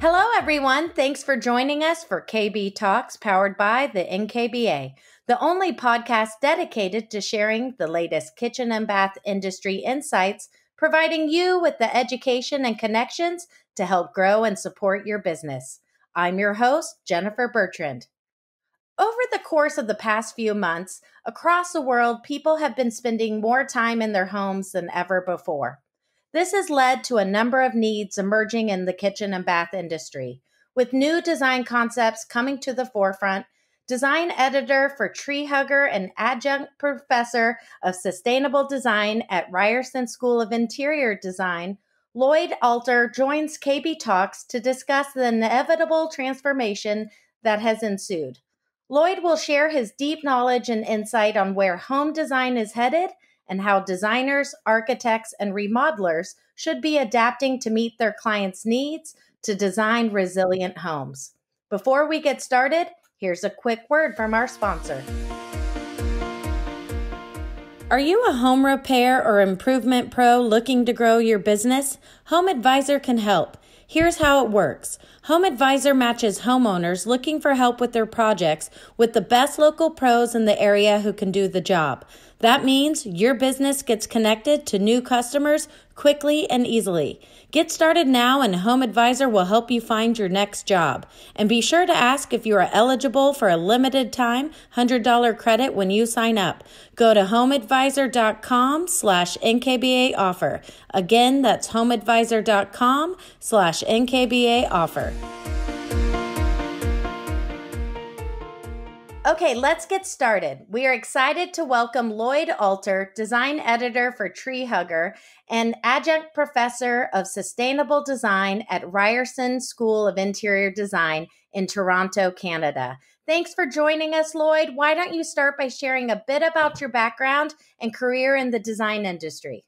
Hello, everyone. Thanks for joining us for KBTalks, powered by the NKBA, the only podcast dedicated to sharing the latest kitchen and bath industry insights, providing you with the education and connections to help grow and support your business. I'm your host, Jennifer Bertrand. Over the course of the past few months, across the world, people have been spending more time in their homes than ever before. This has led to a number of needs emerging in the kitchen and bath industry. With new design concepts coming to the forefront, design editor for Treehugger and adjunct professor of sustainable design at Ryerson School of Interior Design, Lloyd Alter joins KBTalks to discuss the inevitable transformation that has ensued. Lloyd will share his deep knowledge and insight on where home design is headed and how designers, architects, and remodelers should be adapting to meet their clients' needs to design resilient homes. Before we get started, here's a quick word from our sponsor. Are you a home repair or improvement pro looking to grow your business? Home Advisor can help. Here's how it works. Home Advisor matches homeowners looking for help with their projects with the best local pros in the area who can do the job. That means your business gets connected to new customers quickly and easily. Get started now and Home Advisor will help you find your next job. And be sure to ask if you are eligible for a limited time $100 credit when you sign up. Go to homeadvisor.com/NKBA offer. Again, that's homeadvisor.com/NKBA offer. Okay, let's get started. We are excited to welcome Lloyd Alter, design editor for Treehugger and adjunct professor of sustainable design at Ryerson School of Interior Design in Toronto, Canada. Thanks for joining us, Lloyd. Why don't you start by sharing a bit about your background and career in the design industry?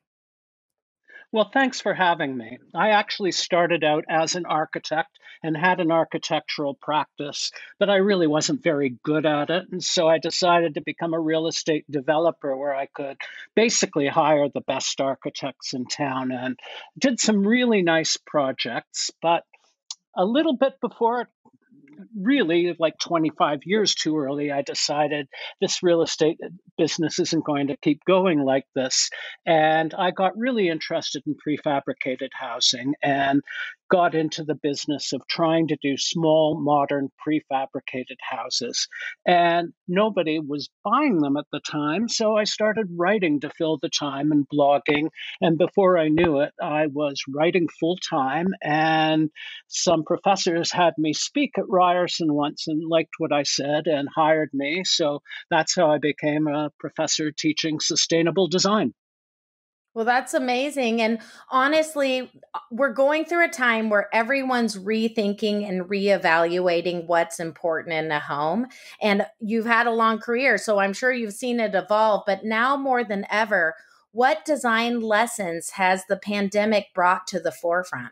Well, thanks for having me. I actually started out as an architect and had an architectural practice, but I really wasn't very good at it. And so I decided to become a real estate developer where I could basically hire the best architects in town and did some really nice projects. But a little bit before it, really like 25 years too early, I decided this real estate business isn't going to keep going like this. And I got really interested in prefabricated housing and got into the business of trying to do small, modern prefabricated houses. And nobody was buying them at the time. So I started writing to fill the time and blogging. And before I knew it, I was writing full time. And some professors had me speak at Ryerson once and liked what I said and hired me. So that's how I became a professor teaching sustainable design. Well, that's amazing. And honestly, we're going through a time where everyone's rethinking and reevaluating what's important in a home. And you've had a long career, so I'm sure you've seen it evolve. But now more than ever, what design lessons has the pandemic brought to the forefront?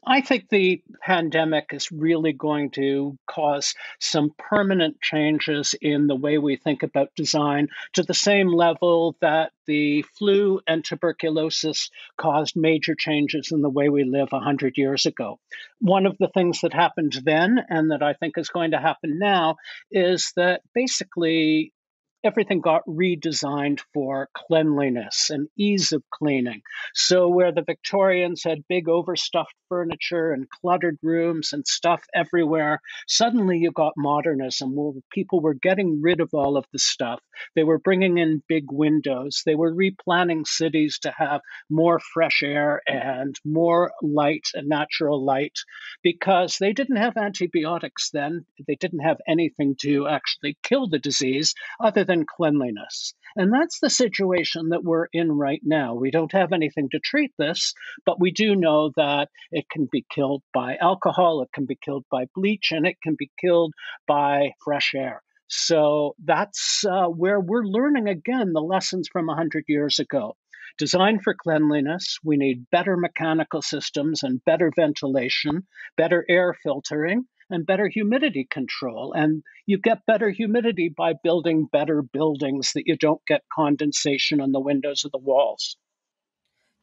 I think the pandemic is really going to cause some permanent changes in the way we think about design to the same level that the flu and tuberculosis caused major changes in the way we live 100 years ago. One of the things that happened then and that I think is going to happen now is that basically everything got redesigned for cleanliness and ease of cleaning. So where the Victorians had big overstuffed furniture and cluttered rooms and stuff everywhere, suddenly you got modernism where people were getting rid of all of the stuff. They were bringing in big windows. They were replanning cities to have more fresh air and more light and natural light because they didn't have antibiotics then. They didn't have anything to actually kill the disease other than cleanliness. And that's the situation that we're in right now. We don't have anything to treat this, but we do know that it can be killed by alcohol, it can be killed by bleach, and it can be killed by fresh air. So that's where we're learning again the lessons from 100 years ago. Design for cleanliness, we need better mechanical systems and better ventilation, better air filtering, and better humidity control. And you get better humidity by building better buildings that you don't get condensation on the windows of the walls.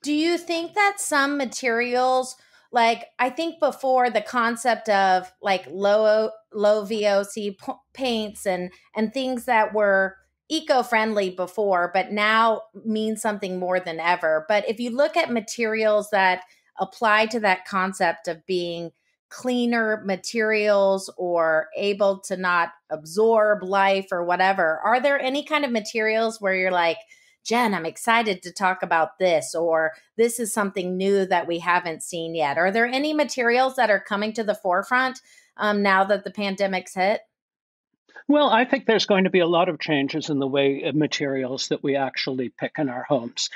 Do you think that some materials, like I think before the concept of like low VOC paints and things that were eco-friendly before, but now mean something more than ever. But if you look at materials that apply to that concept of being cleaner materials or able to not absorb life or whatever, are there any kind of materials where you're like, Jen, I'm excited to talk about this, or this is something new that we haven't seen yet? Are there any materials that are coming to the forefront now that the pandemic's hit? Well, I think there's going to be a lot of changes in the way of materials that we actually pick in our homes.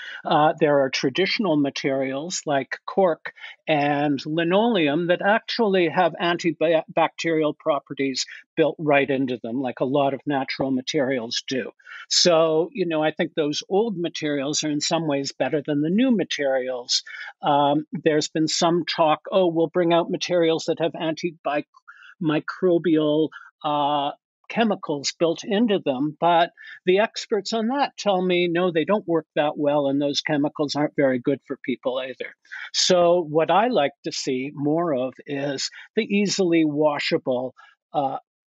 There are traditional materials like cork and linoleum that actually have antibacterial properties built right into them, like a lot of natural materials do. So, I think those old materials are in some ways better than the new materials. There's been some talk, oh, we'll bring out materials that have antimicrobial chemicals built into them. But the experts on that tell me, no, they don't work that well, and those chemicals aren't very good for people either. So what I like to see more of is the easily washable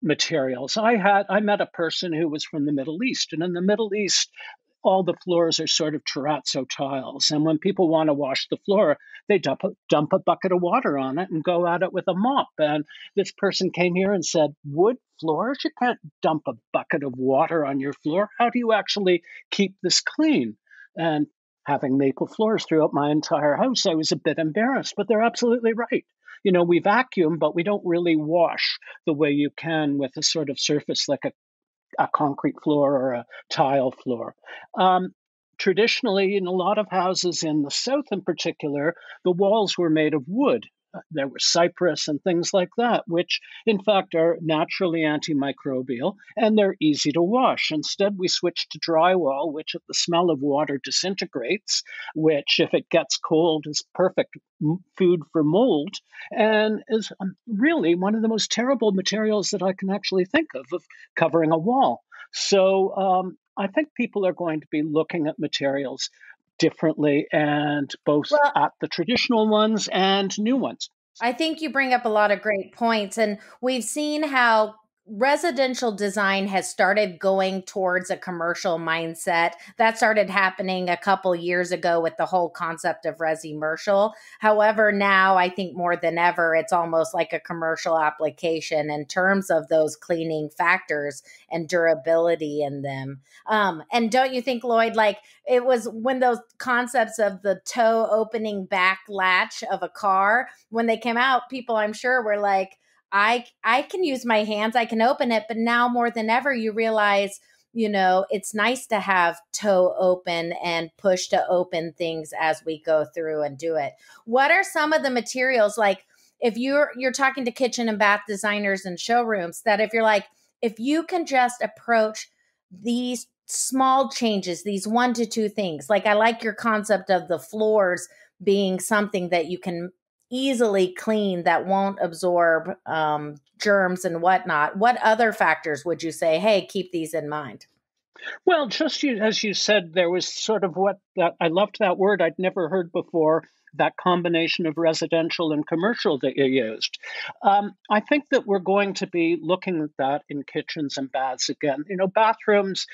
materials. I met a person who was from the Middle East, and in the Middle East, all the floors are sort of terrazzo tiles. And when people want to wash the floor, they dump a bucket of water on it and go at it with a mop. And this person came here and said, wood floors? You can't dump a bucket of water on your floor. How do you actually keep this clean? And having maple floors throughout my entire house, I was a bit embarrassed, but they're absolutely right. We vacuum, but we don't really wash the way you can with a sort of surface like a concrete floor or a tile floor. Traditionally, in a lot of houses in the South in particular, the walls were made of wood. There were cypress and things like that, which in fact are naturally antimicrobial and they're easy to wash. Instead, we switched to drywall, which at the smell of water disintegrates, which if it gets cold is perfect food for mold, and is really one of the most terrible materials that I can actually think of covering a wall. So I think people are going to be looking at materials differently, and both Well, at the traditional ones and new ones. I think you bring up a lot of great points. And we've seen how residential design has started going towards a commercial mindset. That started happening a couple years ago with the whole concept of resi-mercial. However, now I think more than ever, it's almost like a commercial application in terms of those cleaning factors and durability in them. And don't you think, Lloyd, like it was when those concepts of the toe opening back latch of a car, when they came out, people I'm sure were like, I can use my hands, I can open it, but now more than ever, you realize, it's nice to have toe open and push to open things as we go through and do it. What are some of the materials, like if you're talking to kitchen and bath designers and showrooms, that if you're like, if you can just approach these small changes, these 1 to 2 things, like I like your concept of the floors being something that you can easily clean that won't absorb germs and whatnot. What other factors would you say, hey, keep these in mind? Well, just as you said, there was sort of what that I loved that word I'd never heard before. That combination of residential and commercial that you used. I think that we're going to be looking at that in kitchens and baths again. Bathrooms,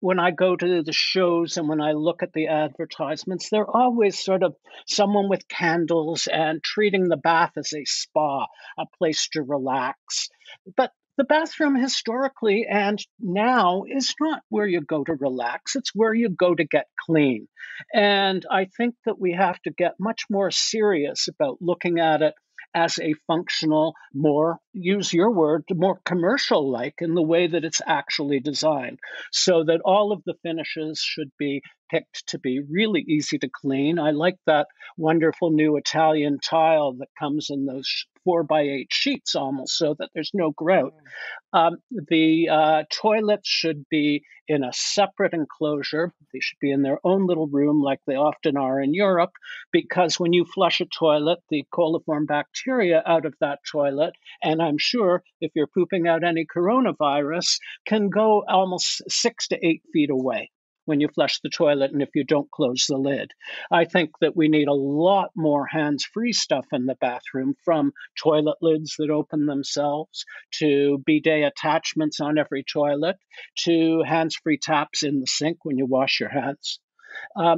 when I go to the shows and when I look at the advertisements, they're always sort of someone with candles and treating the bath as a spa, a place to relax. But the bathroom historically and now is not where you go to relax, it's where you go to get clean. And I think that we have to get much more serious about looking at it as a functional, more, use your word, more commercial like in the way that it's actually designed, so that all of the finishes should be picked to be really easy to clean. I like that wonderful new Italian tile that comes in those 4x8 sheets almost, so that there's no grout. The toilets should be in a separate enclosure. They should be in their own little room like they often are in Europe, because when you flush a toilet, the coliform bacteria out of that toilet, and I'm sure if you're pooping out any coronavirus, can go almost 6 to 8 feet away when you flush the toilet and if you don't close the lid. I think that we need a lot more hands-free stuff in the bathroom, from toilet lids that open themselves, to bidet attachments on every toilet, to hands-free taps in the sink when you wash your hands.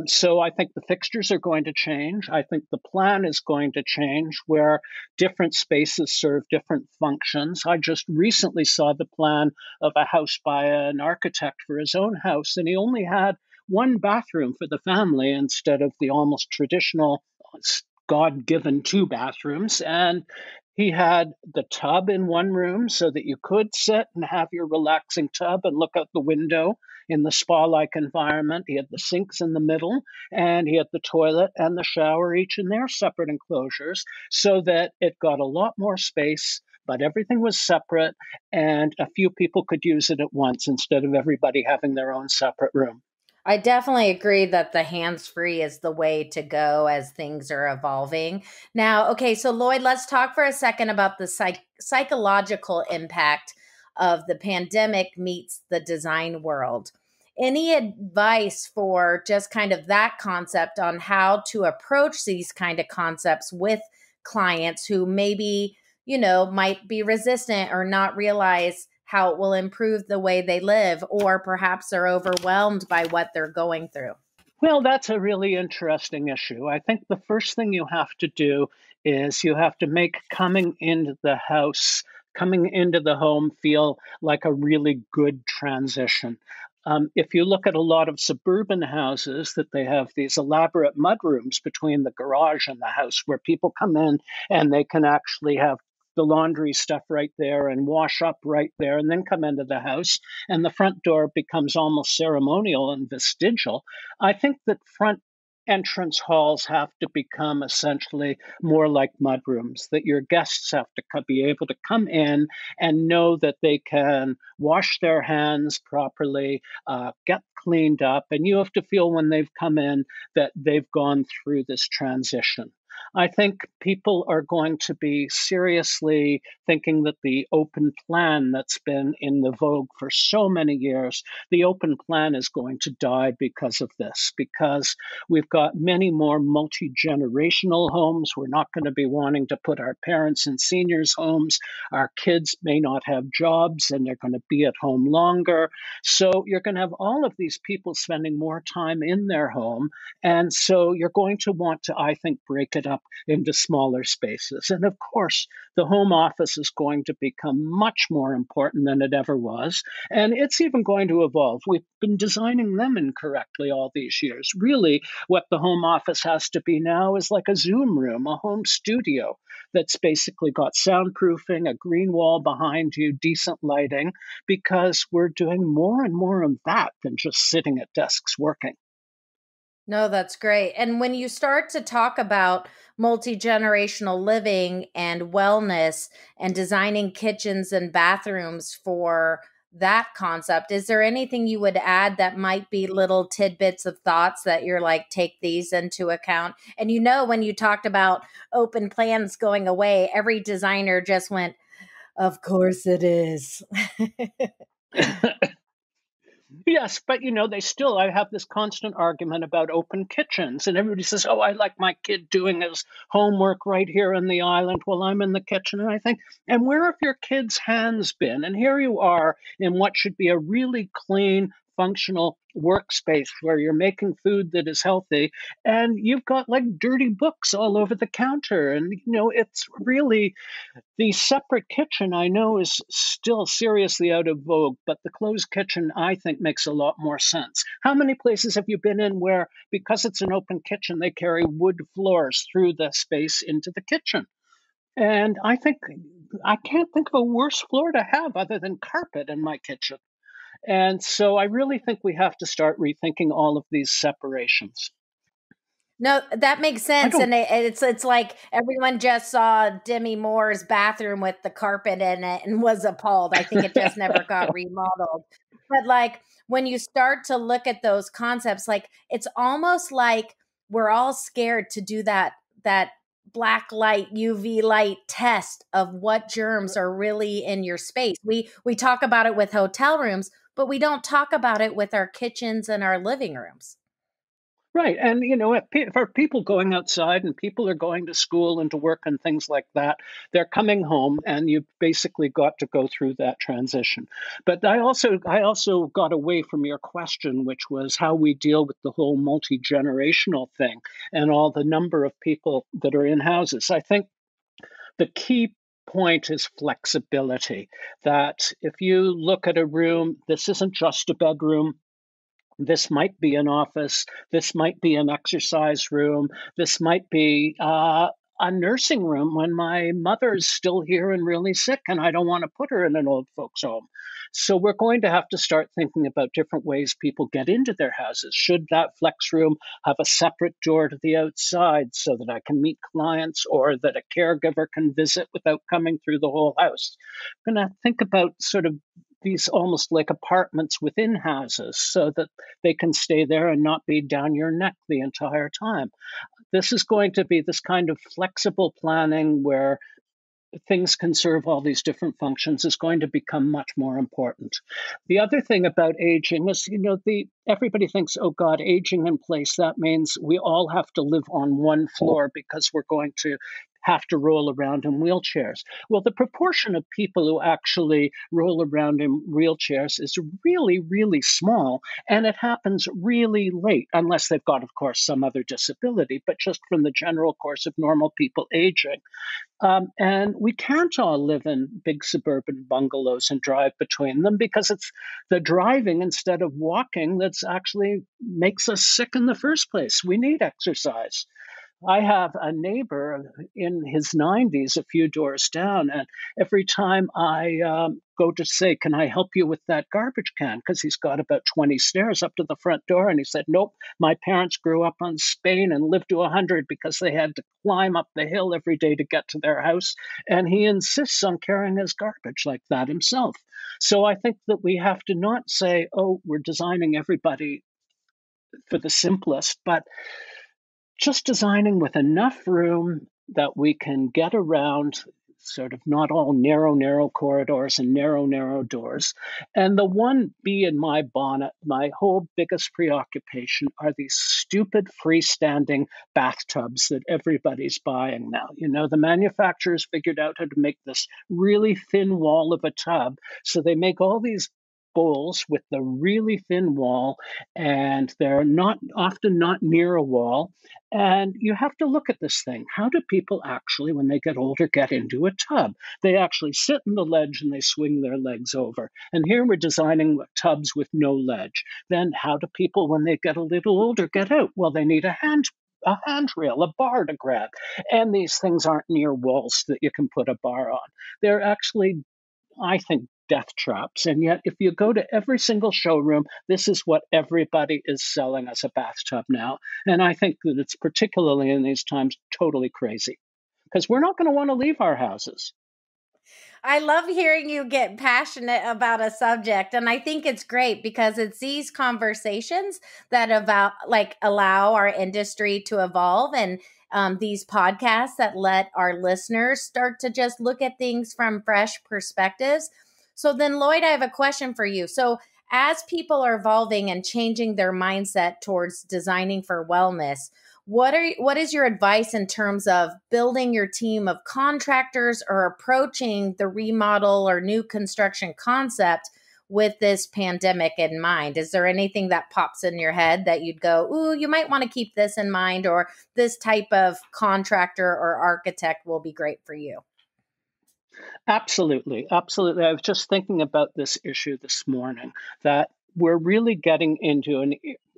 So I think the fixtures are going to change. I think the plan is going to change, where different spaces serve different functions. I just recently saw the plan of a house by an architect for his own house, and he only had one bathroom for the family instead of the almost traditional God-given two bathrooms. And he had the tub in one room so that you could sit and have your relaxing tub and look out the window in the spa-like environment. He had the sinks in the middle, and he had the toilet and the shower, each in their separate enclosures, so that it got a lot more space, but everything was separate, and a few people could use it at once instead of everybody having their own separate room. I definitely agree that the hands-free is the way to go as things are evolving. Now, okay, so Lloyd, let's talk for a second about the psychological impact of the pandemic meets the design world. Any advice for just kind of that concept on how to approach these kind of concepts with clients who maybe, might be resistant or not realize how it will improve the way they live, or perhaps are overwhelmed by what they're going through? Well, that's a really interesting issue. I think the first thing you have to do is you have to make coming into the house, coming into the home, feel like a really good transition. If you look at a lot of suburban houses, that they have these elaborate mudrooms between the garage and the house, where people come in and they can actually have the laundry stuff right there and wash up right there and then come into the house, and the front door becomes almost ceremonial and vestigial. I think that front entrance halls have to become essentially more like mudrooms, that your guests have to be able to come in and know that they can wash their hands properly, get cleaned up, and you have to feel when they've come in that they've gone through this transition. I think people are going to be seriously thinking that the open plan that's been in the vogue for so many years, the open plan is going to die because of this, because we've got many more multi-generational homes. We're not going to be wanting to put our parents in seniors' homes. Our kids may not have jobs and they're going to be at home longer. So you're going to have all of these people spending more time in their home. And so you're going to want to, I think, break it up into smaller spaces. And of course, the home office is going to become much more important than it ever was. And it's even going to evolve. We've been designing them incorrectly all these years. Really, what the home office has to be now is like a Zoom room, a home studio that's basically got soundproofing, a green wall behind you, decent lighting, because we're doing more and more of that than just sitting at desks working. No, that's great. And when you start to talk about multi-generational living and wellness and designing kitchens and bathrooms for that concept, is there anything you would add that might be little tidbits of thoughts that you're like, take these into account? And when you talked about open plans going away, every designer just went, of course it is. Yes, but I have this constant argument about open kitchens, and everybody says, "Oh, I like my kid doing his homework right here on the island while I'm in the kitchen." And I think, and where have your kids' hands been? And here you are in what should be a really clean, functional workspace where you're making food that is healthy, and you've got like dirty books all over the counter. And it's really, the separate kitchen, I know, is still seriously out of vogue, but the closed kitchen, I think, makes a lot more sense. How many places have you been in where, because it's an open kitchen, they carry wood floors through the space into the kitchen? And I can't think of a worse floor to have other than carpet in my kitchen. And so I really think we have to start rethinking all of these separations. No, that makes I sense, don't and it's like everyone just saw Demi Moore's bathroom with the carpet in it and was appalled. I think it just never got remodeled. But like when you start to look at those concepts, like it's almost like we're all scared to do that black light UV light test of what germs are really in your space. We talk about it with hotel rooms, but we don't talk about it with our kitchens and our living rooms. Right. And, for people going outside and people are going to school and to work and things like that, they're coming home and you've basically got to go through that transition. But I also got away from your question, which was how we deal with the whole multi-generational thing and all the number of people that are in houses. I think the key point is flexibility, that if you look at a room, this isn't just a bedroom. This might be an office. This might be an exercise room. This might be a nursing room when my mother's still here and really sick, and I don't want to put her in an old folks' home. So we're going to have to start thinking about different ways people get into their houses. Should that flex room have a separate door to the outside so that I can meet clients or that a caregiver can visit without coming through the whole house? I'm going to think about sort of these almost like apartments within houses so that they can stay there and not be down your neck the entire time. This is going to be this kind of flexible planning where things can serve all these different functions is going to become much more important. The other thing about aging is, the everybody thinks, oh God, aging in place, that means we all have to live on one floor because we're going to have to roll around in wheelchairs. Well, the proportion of people who actually roll around in wheelchairs is really, really small, and it happens really late, unless they've got, of course, some other disability, but just from the general course of normal people aging. And we can't all live in big suburban bungalows and drive between them because it's the driving instead of walking that's actually makes us sick in the first place. We need exercise. I have a neighbor in his 90s a few doors down, and every time I go to say, "Can I help you with that garbage can?" Because he's got about 20 stairs up to the front door, and he said, "Nope, my parents grew up on Spain and lived to 100 because they had to climb up the hill every day to get to their house." And he insists on carrying his garbage like that himself. So I think that we have to not say, "Oh, we're designing everybody for the simplest," but just designing with enough room that we can get around, sort of not all narrow corridors and narrow doors. And the one bee in my bonnet, my whole biggest preoccupation are these stupid freestanding bathtubs that everybody's buying now. The manufacturers figured out how to make this really thin wall of a tub. So they make all these bowls with the really thin wall, and they're not often not near a wall, and you have to look at this thing. How do people actually, when they get older, get into a tub? They actually sit in the ledge and they swing their legs over. And here we're designing tubs with no ledge. Then how do people, when they get a little older, get out? Well, they need a handrail, a bar to grab. And these things aren't near walls that you can put a bar on. They're actually, I think, death traps. And yet, if you go to every single showroom, this is what everybody is selling as a bathtub now. And I think that it's particularly in these times totally crazy because we're not going to want to leave our houses. I love hearing you get passionate about a subject, and I think it's great because it's these conversations that allow our industry to evolve, and these podcasts that let our listeners start to just look at things from fresh perspectives. So then, Lloyd, I have a question for you. So as people are evolving and changing their mindset towards designing for wellness, what is your advice in terms of building your team of contractors or approaching the remodel or new construction concept with this pandemic in mind? Is there anything that pops in your head that you'd go, ooh, you might want to keep this in mind, or this type of contractor or architect will be great for you? Absolutely. Absolutely. I was just thinking about this issue this morning, that we're really getting into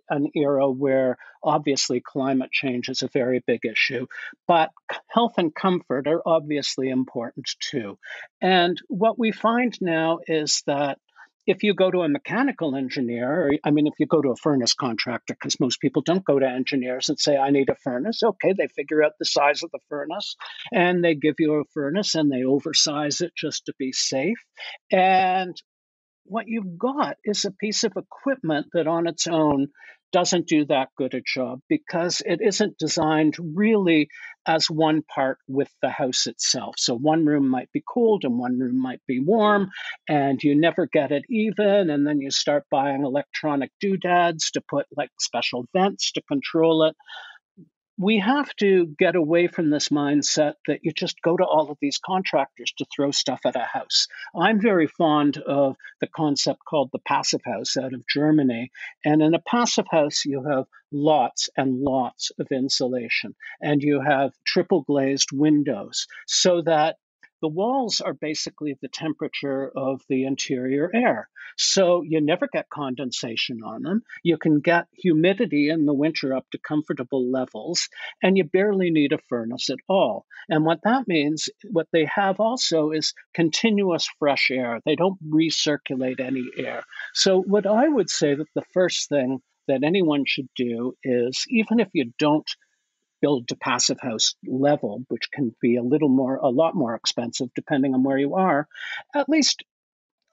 an era where obviously climate change is a very big issue, but health and comfort are obviously important too. And what we find now is that if you go to a mechanical engineer, or, I mean, if you go to a furnace contractor, because most people don't go to engineers and say, I need a furnace. Okay, they figure out the size of the furnace and they give you a furnace and they oversize it just to be safe. And what you've got is a piece of equipment that on its own doesn't do that good a job because it isn't designed really as one part with the house itself. So one room might be cold and one room might be warm, and you never get it even. And then you start buying electronic doodads to put like special vents to control it. We have to get away from this mindset that you just go to all of these contractors to throw stuff at a house. I'm very fond of the concept called the passive house out of Germany. And in a passive house, you have lots and lots of insulation, and you have triple glazed windows so that the walls are basically the temperature of the interior air. So you never get condensation on them. You can get humidity in the winter up to comfortable levels, and you barely need a furnace at all. And what that means, what they have also is continuous fresh air. They don't recirculate any air. So what I would say that the first thing that anyone should do is, even if you don't build to passive house level, which can be a lot more expensive depending on where you are, at least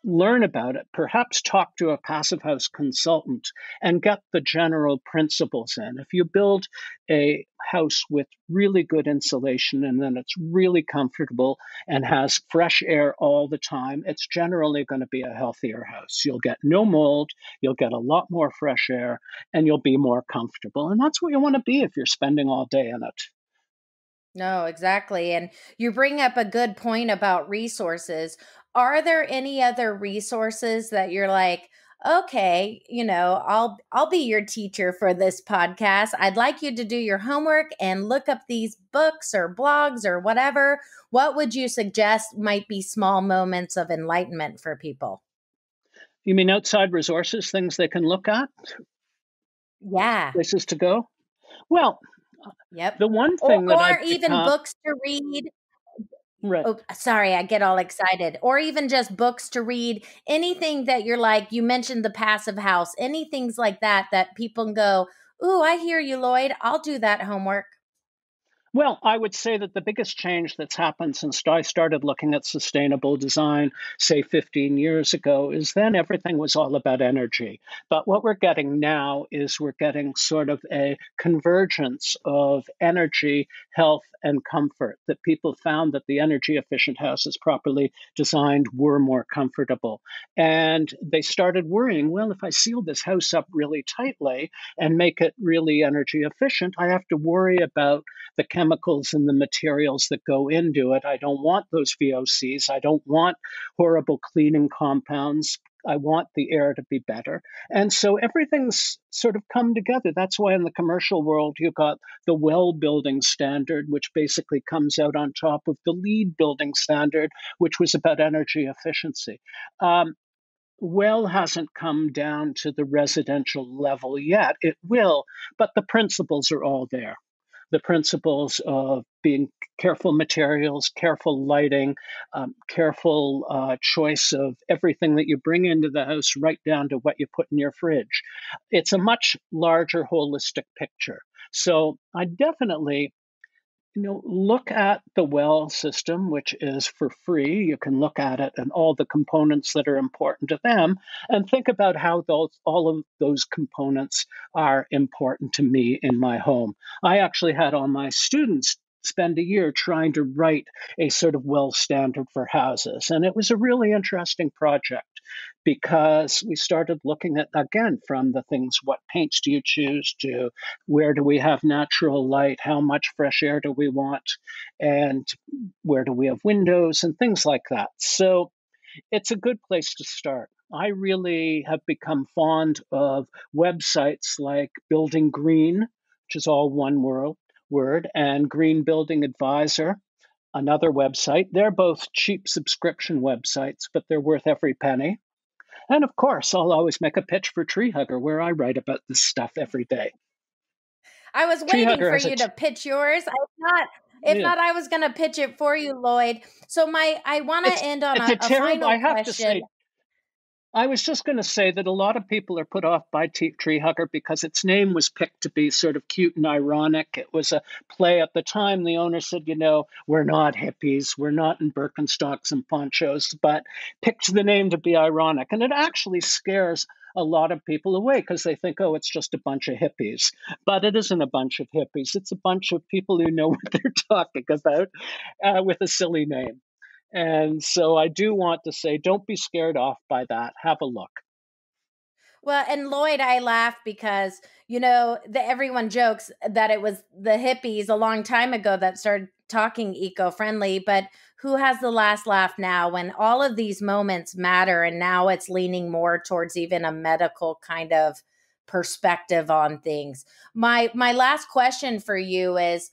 learn about it, perhaps talk to a passive house consultant and get the general principles in. If you build a house with really good insulation and then it's really comfortable and has fresh air all the time, it's generally going to be a healthier house. You'll get no mold, you'll get a lot more fresh air, and you'll be more comfortable. And that's what you want to be if you're spending all day in it. No, exactly. And you bring up a good point about resources. Are there any other resources that you're like, okay, I'll be your teacher for this podcast. I'd like you to do your homework and look up these books or blogs or whatever. What would you suggest might be small moments of enlightenment for people? You mean outside resources, things they can look at, Yeah. places to go? Well, Yep. the one Or thing that or I've even become, books to read. right. Oh, sorry, I get all excited. Or even just books to read, anything that you're like, you mentioned the passive house, anything's like that that people can go, ooh, I hear you, Lloyd. I'll do that homework. Well, I would say that the biggest change that's happened since I started looking at sustainable design, say 15 years ago, is then everything was all about energy. But what we're getting now is we're getting sort of a convergence of energy, health, and comfort, that people found that the energy efficient houses properly designed were more comfortable. And they started worrying, well, if I seal this house up really tightly and make it really energy efficient, I have to worry about the chemicals and the materials that go into it. I don't want those VOCs. I don't want horrible cleaning compounds. I want the air to be better. And so everything's sort of come together. That's why in the commercial world, you've got the well building standard, which basically comes out on top of the LEED building standard, which was about energy efficiency. Well hasn't come down to the residential level yet. It will, but the principles are all there. The principles of being careful materials, careful lighting, careful choice of everything that you bring into the house, right down to what you put in your fridge. It's a much larger holistic picture. So I definitely look at the well system, which is for free. You can look at it and all the components that are important to them, and think about how all of those components are important to me in my home. I actually had all my students spend a year trying to write a sort of well standard for houses. And it was a really interesting project because we started looking at, again, from the things, what paints do you choose, to where do we have natural light, how much fresh air do we want, and where do we have windows and things like that. So it's a good place to start. I really have become fond of websites like Building Green, which is all one word, and Green Building Advisor, another website. They're both cheap subscription websites, but they're worth every penny. And of course, I'll always make a pitch for Treehugger, where I write about this stuff every day. I was waiting Treehugger for has a you to pitch yours. If yeah. not, I was going to pitch it for you, Lloyd. So I want to end on It's a a terrible. final I have to question. say, I was just going to say that a lot of people are put off by Treehugger because its name was picked to be sort of cute and ironic. It was a play at the time. The owner said, we're not hippies, we're not in Birkenstocks and ponchos, but picked the name to be ironic. And it actually scares a lot of people away because they think, oh, it's just a bunch of hippies. But it isn't a bunch of hippies. It's a bunch of people who know what they're talking about with a silly name. And so I do want to say, don't be scared off by that. Have a look. Well, and Lloyd, I laugh because, everyone jokes that it was the hippies a long time ago that started talking eco-friendly, but who has the last laugh now when all of these moments matter and now it's leaning more towards even a medical kind of perspective on things. My last question for you is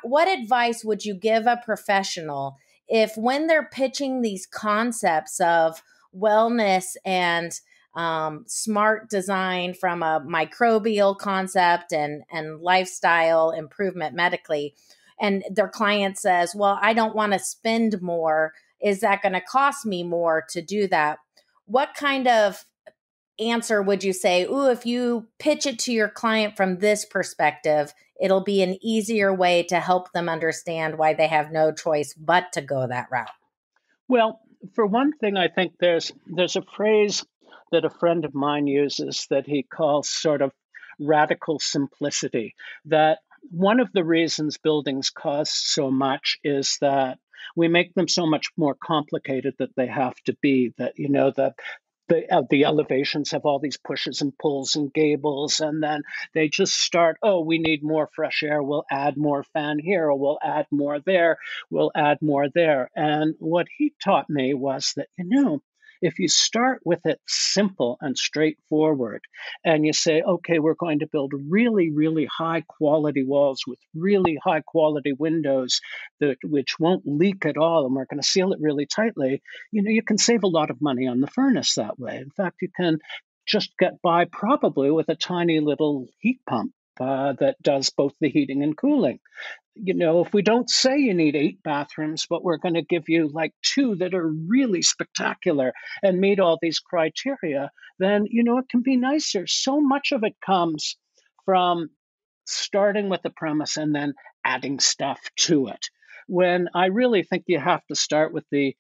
what advice would you give a professional if when they're pitching these concepts of wellness and smart design from a microbial concept and lifestyle improvement medically, and their client says, well, I don't want to spend more. Is that going to cost me more to do that? What kind of answer would you say, ooh, if you pitch it to your client from this perspective, it'll be an easier way to help them understand why they have no choice but to go that route? Well, for one thing, I think there's a phrase that a friend of mine uses that he calls sort of radical simplicity. That one of the reasons buildings cost so much is that we make them so much more complicated that they have to be. That the elevations have all these pushes and pulls and gables, and then they just start, oh, we need more fresh air, we'll add more fan here, or we'll add more there, we'll add more there. And what he taught me was that, if you start with it simple and straightforward, and you say, okay, we're going to build really, really high quality walls with really high quality windows which won't leak at all, and we're going to seal it really tightly, you can save a lot of money on the furnace that way. In fact, you can just get by probably with a tiny little heat pump that does both the heating and cooling. If we don't say you need 8 bathrooms, but we're going to give you like 2 that are really spectacular and meet all these criteria, then, it can be nicer. So much of it comes from starting with the premise and then adding stuff to it. When I really think you have to start with the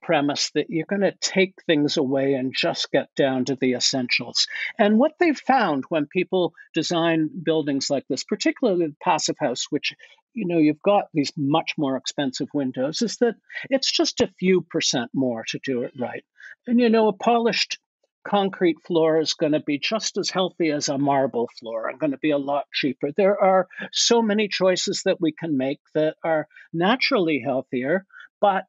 premise that you're going to take things away and just get down to the essentials. And what they've found when people design buildings like this, particularly the passive house, which you've got these much more expensive windows, is that it's just a few percent more to do it right. And a polished concrete floor is going to be just as healthy as a marble floor and going to be a lot cheaper. There are so many choices that we can make that are naturally healthier, but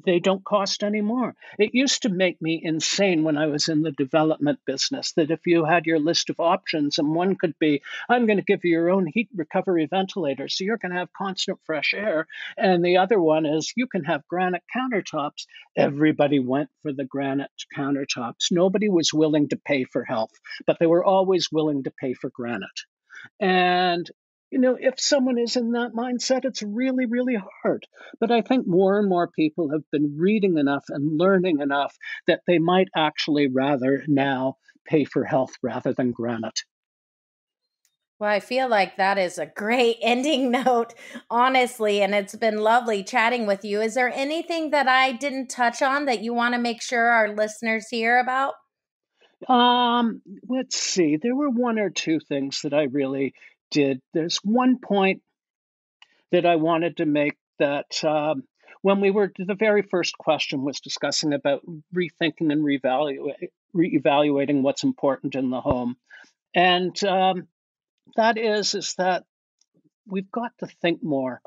they don't cost any more. It used to make me insane when I was in the development business that if you had your list of options and one could be, I'm going to give you your own heat recovery ventilator, so you're going to have constant fresh air. And the other one is you can have granite countertops. Everybody went for the granite countertops. Nobody was willing to pay for health, but they were always willing to pay for granite. And if someone is in that mindset, it's really, really hard. But I think more and more people have been reading enough and learning enough that they might actually rather now pay for health rather than granite. Well, I feel like that is a great ending note, honestly, and it's been lovely chatting with you. Is there anything that I didn't touch on that you want to make sure our listeners hear about? Let's see. There were 1 or 2 things that I really did. There's one point that I wanted to make that when the very first question was discussing about rethinking and reevaluating what's important in the home. And that is that we've got to think more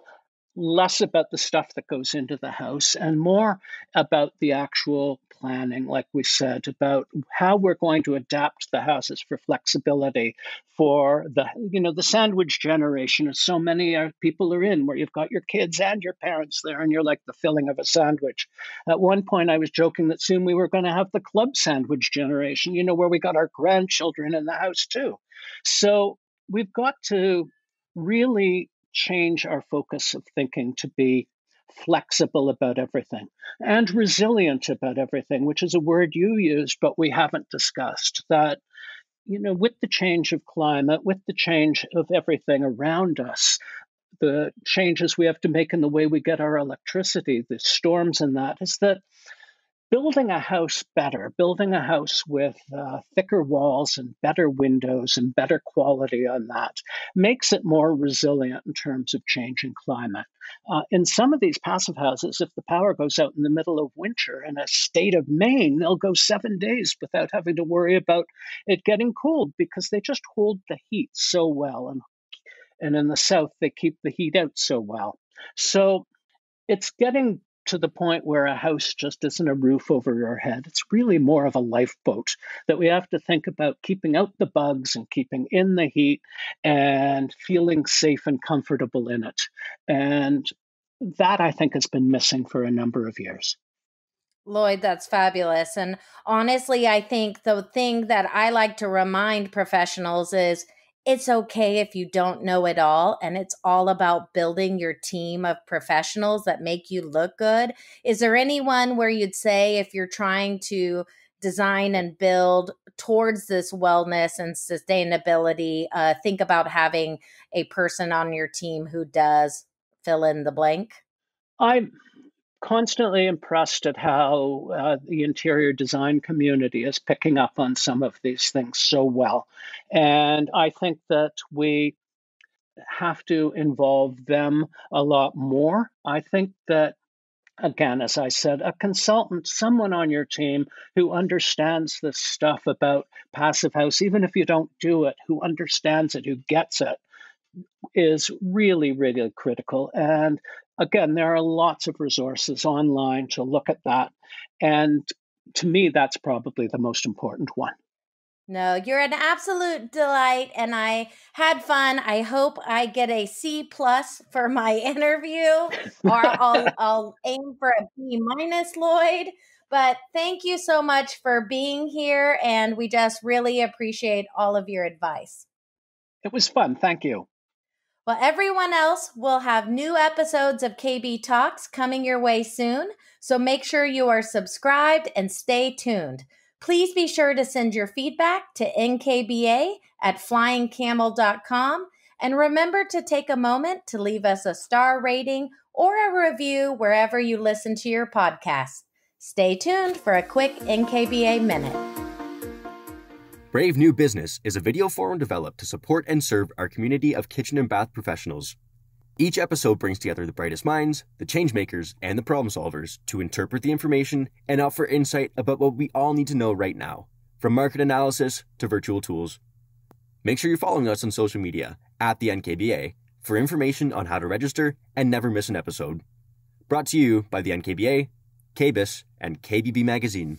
less about the stuff that goes into the house and more about the actual planning, like we said, about how we're going to adapt the houses for flexibility for the sandwich generation, as so many people are in, where you've got your kids and your parents there and you're like the filling of a sandwich. At one point I was joking that soon we were going to have the club sandwich generation, where we got our grandchildren in the house too. So we've got to really change our focus of thinking to be flexible about everything, and resilient about everything, which is a word you used, but we haven't discussed. That, with the change of climate, with the change of everything around us, the changes we have to make in the way we get our electricity, the storms and that, is that building a house better, building a house with thicker walls and better windows and better quality on that, makes it more resilient in terms of changing climate. In some of these passive houses, if the power goes out in the middle of winter in a state of Maine, they'll go 7 days without having to worry about it getting cold because they just hold the heat so well. And in the south, they keep the heat out so well. So it's getting to the point where a house just isn't a roof over your head. It's really more of a lifeboat that we have to think about keeping out the bugs and keeping in the heat and feeling safe and comfortable in it. And that, I think, has been missing for a number of years. Lloyd, that's fabulous. And honestly, I think the thing that I like to remind professionals is it's okay if you don't know it all, and it's all about building your team of professionals that make you look good. Is there anyone where you'd say, if you're trying to design and build towards this wellness and sustainability, think about having a person on your team who does fill in the blank? I'm constantly impressed at how the interior design community is picking up on some of these things so well. And I think that we have to involve them a lot more. I think that, again, as I said, a consultant, someone on your team who understands this stuff about passive house, even if you don't do it, who understands it, who gets it, is really, really critical. And again, there are lots of resources online to look at that. And to me, that's probably the most important one. No, you're an absolute delight, and I had fun. I hope I get a C+ for my interview, or I'll aim for a B-, Lloyd. But thank you so much for being here, and we just really appreciate all of your advice. It was fun. Thank you. Well, everyone else will have new episodes of KB Talks coming your way soon, so make sure you are subscribed and stay tuned. Please be sure to send your feedback to nkba@flyingcamel.com, and remember to take a moment to leave us a star rating or a review wherever you listen to your podcast. Stay tuned for a quick NKBA Minute. Brave New Business is a video forum developed to support and serve our community of kitchen and bath professionals. Each episode brings together the brightest minds, the change makers, and the problem solvers to interpret the information and offer insight about what we all need to know right now, from market analysis to virtual tools. Make sure you're following us on social media at the NKBA for information on how to register and never miss an episode. Brought to you by the NKBA, KBIS, and KBB Magazine.